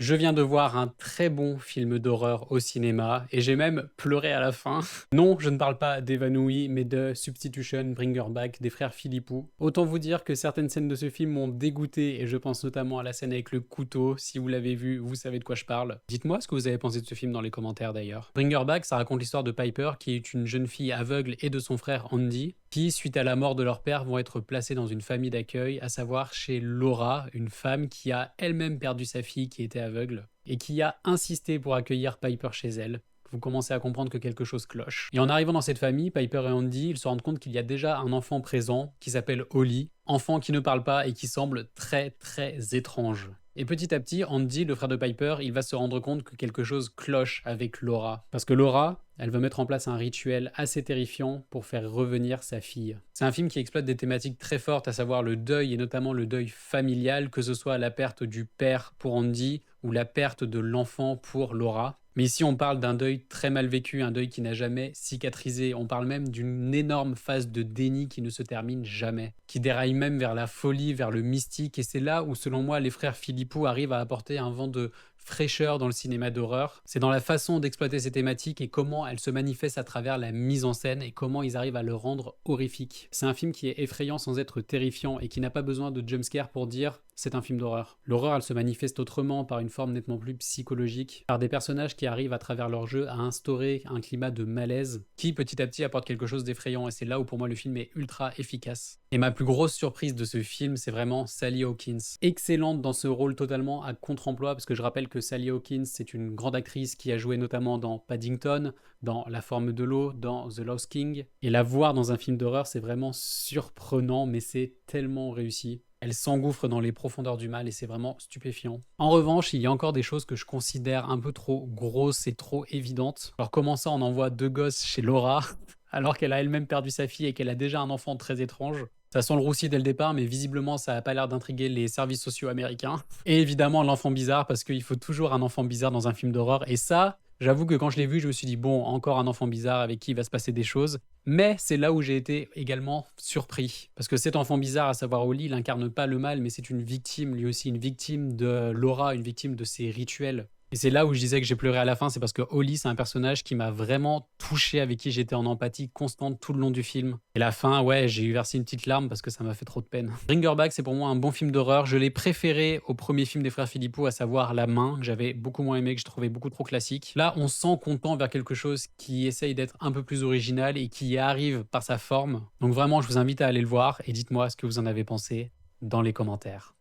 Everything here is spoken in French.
Je viens de voir un très bon film d'horreur au cinéma et j'ai même pleuré à la fin. Non, je ne parle pas d'Évanouie, mais de Substitution, Bringer Back des frères Philippou. Autant vous dire que certaines scènes de ce film m'ont dégoûté et je pense notamment à la scène avec le couteau. Si vous l'avez vu, vous savez de quoi je parle. Dites-moi ce que vous avez pensé de ce film dans les commentaires d'ailleurs. Bringer Back, ça raconte l'histoire de Piper qui est une jeune fille aveugle et de son frère Andy qui, suite à la mort de leur père, vont être placés dans une famille d'accueil, à savoir chez Laura, une femme qui a elle-même perdu sa fille qui était aveugle, et qui a insisté pour accueillir Piper chez elle. Vous commencez à comprendre que quelque chose cloche. Et en arrivant dans cette famille, Piper et Andy, ils se rendent compte qu'il y a déjà un enfant présent qui s'appelle Holly, enfant qui ne parle pas et qui semble très très étrange. Et petit à petit, Andy, le frère de Piper, il va se rendre compte que quelque chose cloche avec Laura. Parce que Laura, elle veut mettre en place un rituel assez terrifiant pour faire revenir sa fille. C'est un film qui exploite des thématiques très fortes, à savoir le deuil et notamment le deuil familial, que ce soit la perte du père pour Andy ou la perte de l'enfant pour Laura. Mais ici, on parle d'un deuil très mal vécu, un deuil qui n'a jamais cicatrisé. On parle même d'une énorme phase de déni qui ne se termine jamais, qui déraille même vers la folie, vers le mystique. Et c'est là où, selon moi, les frères Philippou arrivent à apporter un vent de fraîcheur dans le cinéma d'horreur. C'est dans la façon d'exploiter ces thématiques et comment elles se manifestent à travers la mise en scène et comment ils arrivent à le rendre horrifique. C'est un film qui est effrayant sans être terrifiant et qui n'a pas besoin de jumpscare pour dire c'est un film d'horreur. L'horreur, elle se manifeste autrement, par une forme nettement plus psychologique, par des personnages qui arrivent à travers leur jeu à instaurer un climat de malaise qui petit à petit apporte quelque chose d'effrayant, et c'est là où pour moi le film est ultra efficace. Et ma plus grosse surprise de ce film, c'est vraiment Sally Hawkins. Excellente dans ce rôle totalement à contre-emploi, parce que je rappelle que Sally Hawkins, c'est une grande actrice qui a joué notamment dans Paddington, dans La forme de l'eau, dans The Lost King. Et la voir dans un film d'horreur, c'est vraiment surprenant, mais c'est tellement réussi. Elle s'engouffre dans les profondeurs du mal et c'est vraiment stupéfiant. En revanche, il y a encore des choses que je considère un peu trop grosses et trop évidentes. Alors comment ça, on envoie deux gosses chez Laura alors qu'elle a elle-même perdu sa fille et qu'elle a déjà un enfant très étrange? Ça sent le roussi dès le départ, mais visiblement ça n'a pas l'air d'intriguer les services sociaux américains. Et évidemment l'enfant bizarre, parce qu'il faut toujours un enfant bizarre dans un film d'horreur. Et ça, j'avoue que quand je l'ai vu, je me suis dit bon, encore un enfant bizarre avec qui il va se passer des choses. Mais c'est là où j'ai été également surpris. Parce que cet enfant bizarre, à savoir Oli, il incarne pas le mal, mais c'est une victime, lui aussi, une victime de Laura, une victime de ses rituels. Et c'est là où je disais que j'ai pleuré à la fin, c'est parce que Holly, c'est un personnage qui m'a vraiment touché, avec qui j'étais en empathie constante tout le long du film. Et la fin, ouais, j'ai eu versé une petite larme parce que ça m'a fait trop de peine. Bringerback, c'est pour moi un bon film d'horreur. Je l'ai préféré au premier film des frères Philippou, à savoir La Main, que j'avais beaucoup moins aimé, que je trouvais beaucoup trop classique. Là, on sent qu'on tend vers quelque chose qui essaye d'être un peu plus original et qui y arrive par sa forme. Donc vraiment, je vous invite à aller le voir et dites-moi ce que vous en avez pensé dans les commentaires.